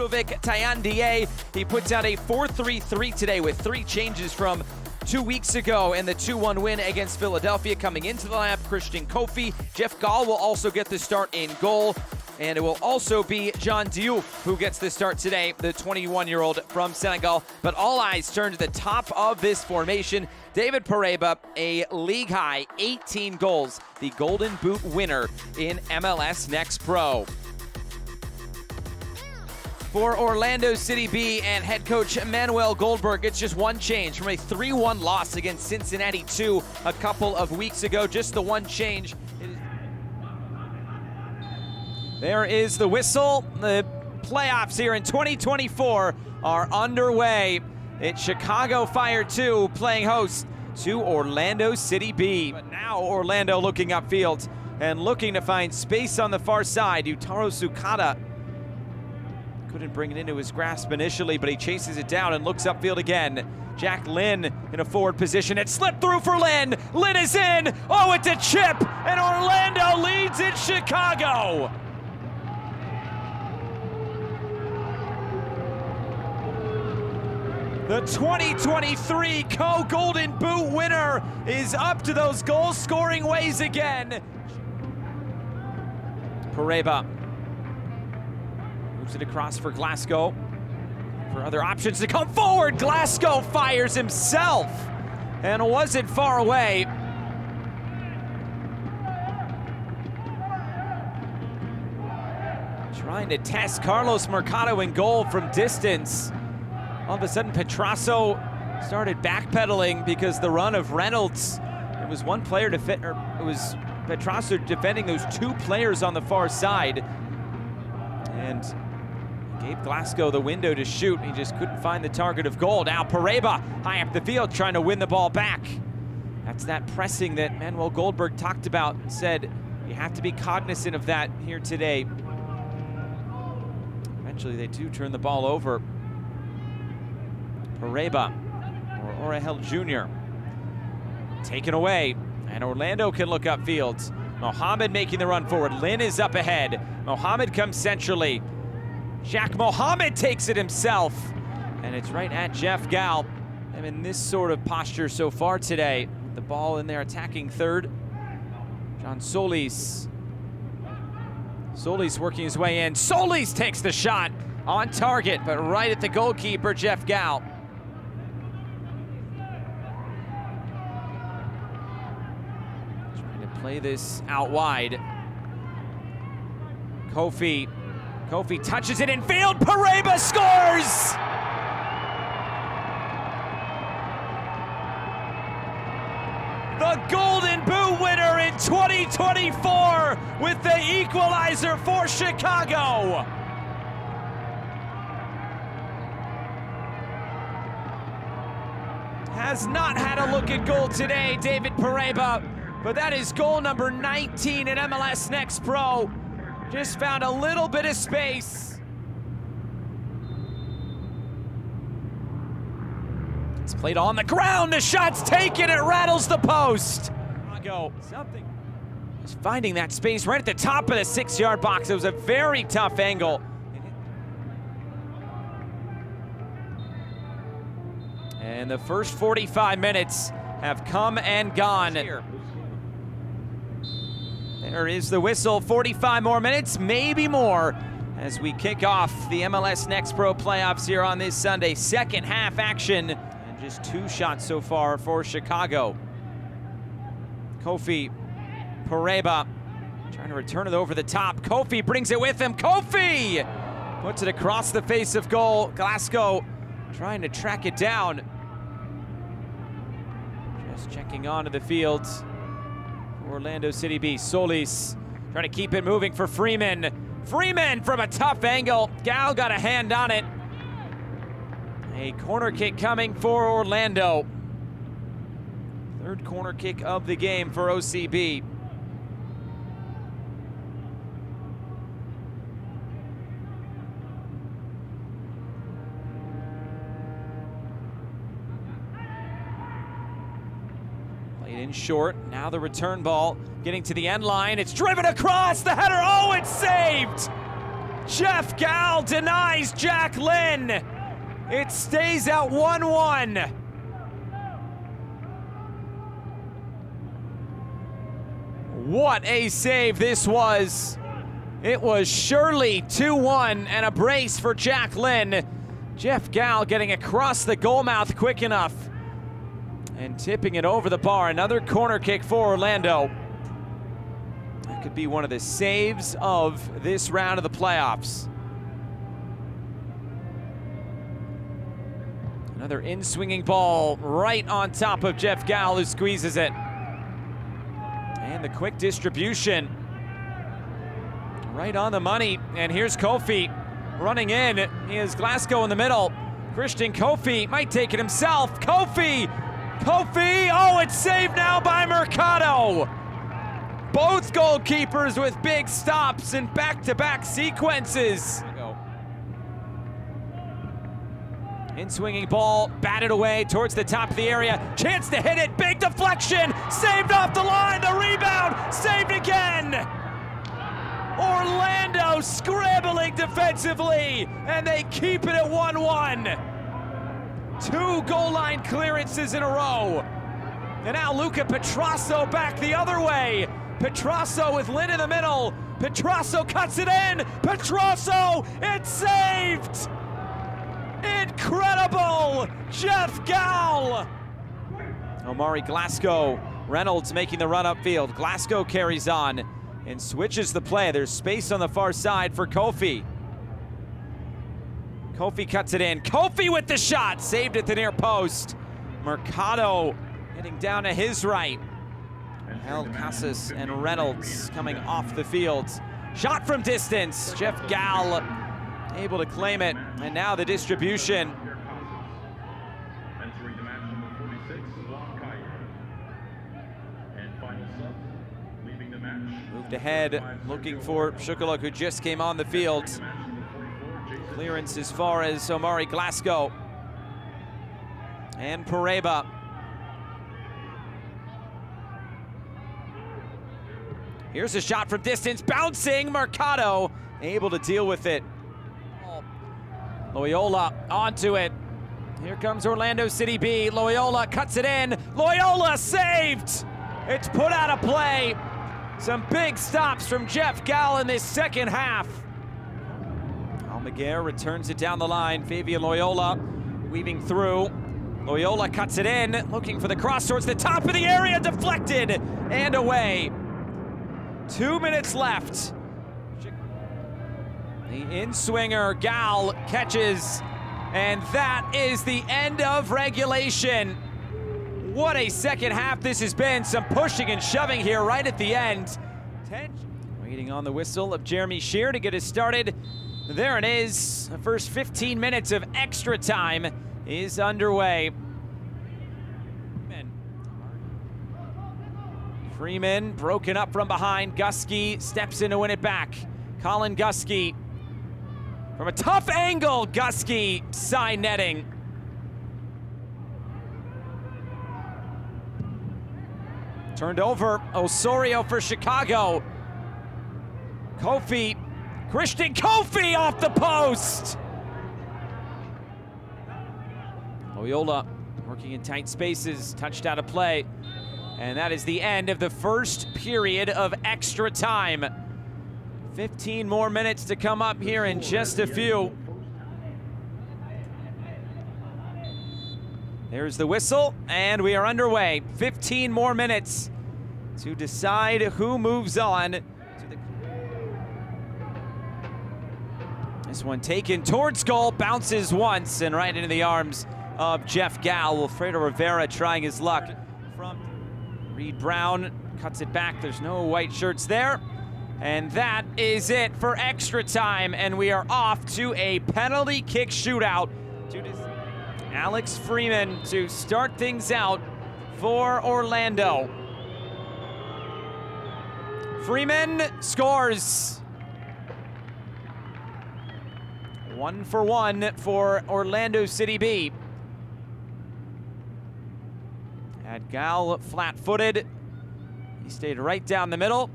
Ludovic Tayandier. He puts out a 4-3-3 today with 3 changes from 2 weeks ago in the 2-1 win against Philadelphia. Coming into the lineup, Christian Kofi. Jeff Gall will also get the start in goal. And it will also be John Diouf who gets the start today, the 21-year-old from Senegal. But all eyes turn to the top of this formation. David Pareba, a league-high 18 goals, the Golden Boot winner in MLS Next Pro. For Orlando City B and head coach Manuel Goldberg, it's just one change from a 3-1 loss against Cincinnati 2 a couple of weeks ago. Just the one change. There is the whistle. The playoffs here in 2024 are underway. It's Chicago Fire 2 playing host to Orlando City B. But now Orlando looking upfield and looking to find space on the far side. Yutaro Sukada couldn't bring it into his grasp initially, but he chases it down and looks upfield again. Jack Lynn in a forward position. It slipped through for Lynn. Lynn is in. Oh, it's a chip, and Orlando leads in Chicago. The 2023 Co-Golden Boot winner is up to those goal-scoring ways again. Pareba moves it across for Glasgow. For other options to come forward, Glasgow fires himself and wasn't far away. Trying to test Carlos Mercado in goal from distance. All of a sudden, Petrasso started backpedaling because the run of Reynolds. It was one player it was Petrasso defending those 2 players on the far side, and gave Glasgow the window to shoot. He just couldn't find the target of goal. Now Pareba high up the field trying to win the ball back. That's that pressing that Manuel Goldberg talked about and said you have to be cognizant of that here today. Eventually they do turn the ball over. Pareba, or Orahel Jr. taken away, and Orlando can look upfield. Mohamed making the run forward. Lynn is up ahead. Mohamed comes centrally. Shaq Mohamed takes it himself, and it's right at Jeff Gall. And in this sort of posture so far today, the ball in there attacking third. John Solis. Solis working his way in. Solis takes the shot on target, but right at the goalkeeper, Jeff Gall. Play this out wide. Kofi touches it in field. Pareba scores! The Golden Boot winner in 2024 with the equalizer for Chicago. Has not had a look at goal today, David Pareba. But that is goal number 19 in MLS Next Pro. Just found a little bit of space. It's played on the ground. The shot's taken. It rattles the post. Something. Just finding that space right at the top of the 6-yard box. It was a very tough angle. And the first 45 minutes have come and gone. There is the whistle. 45 more minutes, maybe more, as we kick off the MLS Next Pro playoffs here on this Sunday. Second half action, and just 2 shots so far for Chicago. Kofi, Pareba, trying to return it over the top. Kofi brings it with him. Kofi puts it across the face of goal. Glasgow trying to track it down. Just checking onto the field. Orlando City B. Solis trying to keep it moving for Freeman. Freeman from a tough angle. Gall got a hand on it. A corner kick coming for Orlando. 3rd corner kick of the game for OCB. Played in short. Now the return ball getting to the end line. It's driven across the header. Oh, it's saved! Jeff Gal denies Jack Lynn. It stays at 1-1. What a save this was. It was surely 2-1 and a brace for Jack Lynn. Jeff Gal getting across the goal mouth quick enough and tipping it over the bar. Another corner kick for Orlando. That could be one of the saves of this round of the playoffs. Another in-swinging ball right on top of Jeff Gal, who squeezes it. And the quick distribution. Right on the money. And here's Kofi running in. He has Glasgow in the middle. Christian Kofi might take it himself. Kofi! Oh, it's saved now by Mercado. Both goalkeepers with big stops and back-to-back sequences. In-swinging ball, batted away towards the top of the area. Chance to hit it, big deflection, saved off the line, the rebound, saved again. Orlando scrambling defensively, and they keep it at 1-1. 2 goal line clearances in a row. And now Luca Petrasso back the other way. Petrasso with Lynn in the middle. Petrasso cuts it in. Petrasso, it's saved! Incredible! Jeff Gal! Omari Glasgow. Reynolds making the run upfield. Glasgow carries on and switches the play. There's space on the far side for Kofi. Kofi cuts it in. Kofi with the shot, saved at the near post. Mercado hitting down to his right. Held Casas and Reynolds coming off the field. Shot from distance. Jeff Gal able to claim it. And now the distribution. Moved ahead, looking for Shukuluk, who just came on the field. Clearance as far as Omari Glasgow. And Pareba. Here's a shot from distance, bouncing, Mercado able to deal with it. Loyola onto it. Here comes Orlando City B. Loyola cuts it in. Loyola saved! It's put out of play. Some big stops from Jeff Gal in this second half. Almaguer returns it down the line. Fabian Loyola weaving through. Loyola cuts it in, looking for the cross towards the top of the area, deflected and away. 2 minutes left. The in-swinger, Gal, catches, and that is the end of regulation. What a second half this has been. Some pushing and shoving here right at the end. Waiting on the whistle of Jeremy Shear to get us started. There it is. The first 15 minutes of extra time is underway. Freeman broken up from behind. Gusky steps in to win it back. Colin Gusky from a tough angle. Gusky side netting. Turned over. Osorio for Chicago. Kofi. Christian Kofi off the post. Loyola working in tight spaces. Touched out of play. And that is the end of the first period of extra time. 15 more minutes to come up here in just a few. There's the whistle, and we are underway. 15 more minutes to decide who moves on. This one taken towards goal, bounces once, and right into the arms of Jeff Gal. Wilfredo Rivera trying his luck. From Reed Brown cuts it back. There's no white shirts there. And that is it for extra time, and we are off to a penalty kick shootout. Alex Freeman to start things out for Orlando. Freeman scores. 1-for-1 for Orlando City B. Had Gal flat-footed. He stayed right down the middle.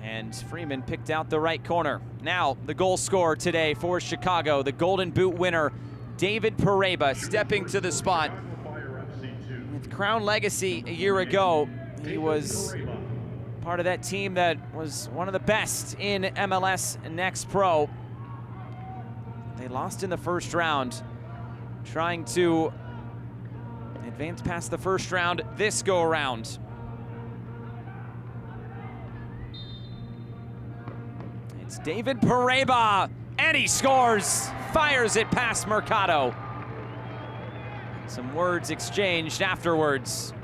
And Freeman picked out the right corner. Now, the goal scorer today for Chicago, the Golden Boot winner, David Pareba, stepping to the spot. With Crown Legacy a year ago, he was part of that team that was one of the best in MLS Next Pro. They lost in the first round, trying to advance past the first round this go around. It's David Pareba, and he scores, fires it past Mercado. Some words exchanged afterwards.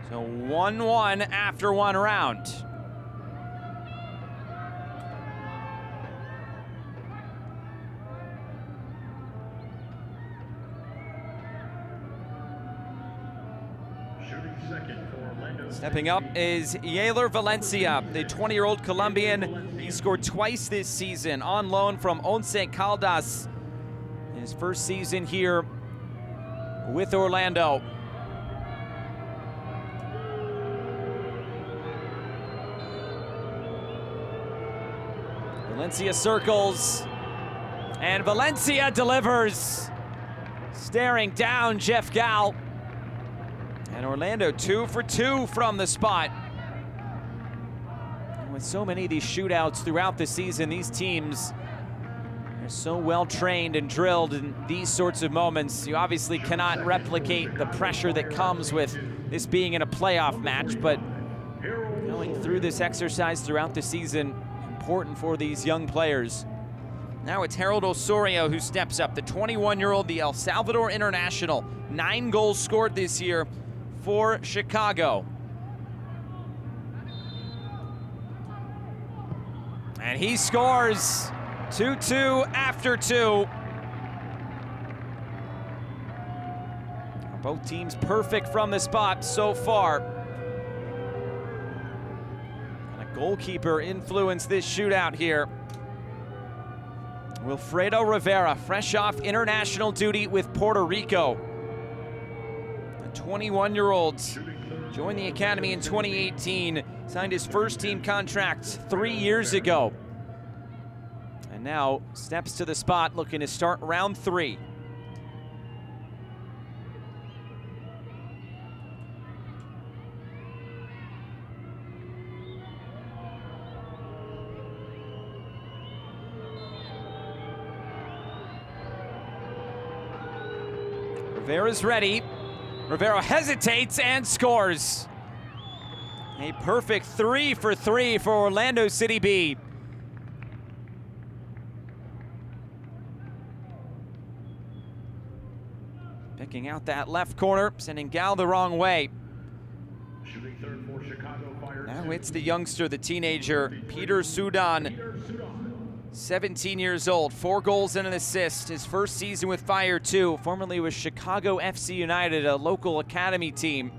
So 1-1 after one round. Stepping up is Yaler Valencia, the 20-year-old Colombian. He scored twice this season on loan from Once Caldas. His first season here with Orlando. Valencia circles, and Valencia delivers. Staring down Jeff Gall. And Orlando 2 for 2 from the spot. And with so many of these shootouts throughout the season, these teams are so well trained and drilled in these sorts of moments. You obviously cannot replicate the pressure that comes with this being in a playoff match, but going through this exercise throughout the season, important for these young players. Now it's Harold Osorio who steps up, the 21-year-old, the El Salvador international. 9 goals scored this year for Chicago. And he scores 2-2 after 2. Both teams perfect from the spot so far. And a goalkeeper influenced this shootout here. Wilfredo Rivera, fresh off international duty with Puerto Rico. 21-year-old, joined the academy in 2018, signed his first team contract 3 years ago. And now steps to the spot, looking to start round 3. Rivera's ready. Rivera hesitates and scores. A perfect 3 for 3 for Orlando City B. Picking out that left corner, sending Gal the wrong way. Shooting third for Chicago Fire. Now it's the youngster, the teenager, Peter Sudan. 17 years old, 4 goals and an assist. His first season with Fire 2, formerly with Chicago FC United, a local academy team.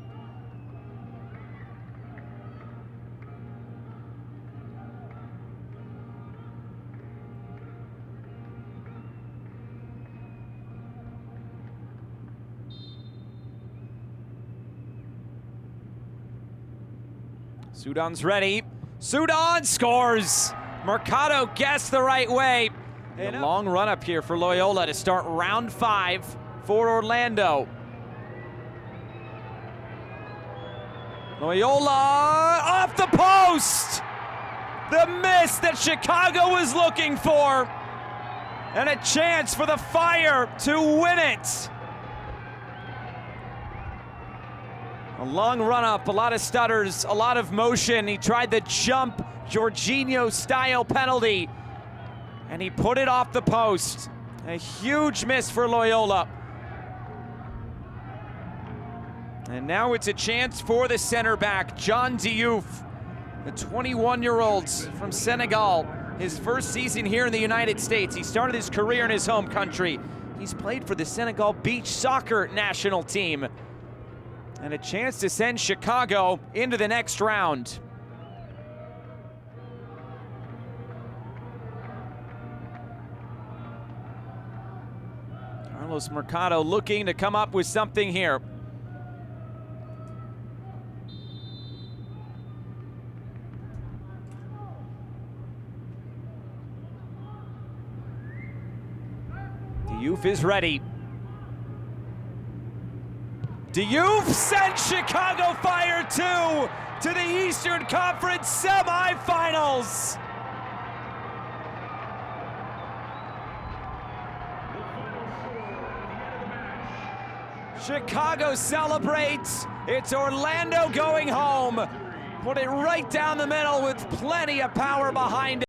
Sudan's ready. Sudan scores! Mercado guessed the right way. A long run up here for Loyola to start round 5 for Orlando. Loyola off the post! The miss that Chicago was looking for. And a chance for the Fire to win it. A long run up, a lot of stutters, a lot of motion. He tried the jump Jorginho-style penalty, and he put it off the post. A huge miss for Loyola. And now it's a chance for the center back, John Diouf, the 21-year-old from Senegal. His first season here in the United States. He started his career in his home country. He's played for the Senegal beach soccer national team. And a chance to send Chicago into the next round. Carlos Mercado looking to come up with something here. Diouf is ready. Diouf sends Chicago Fire 2 to the Eastern Conference semifinals. Chicago celebrates. It's Orlando going home. Put it right down the middle with plenty of power behind it.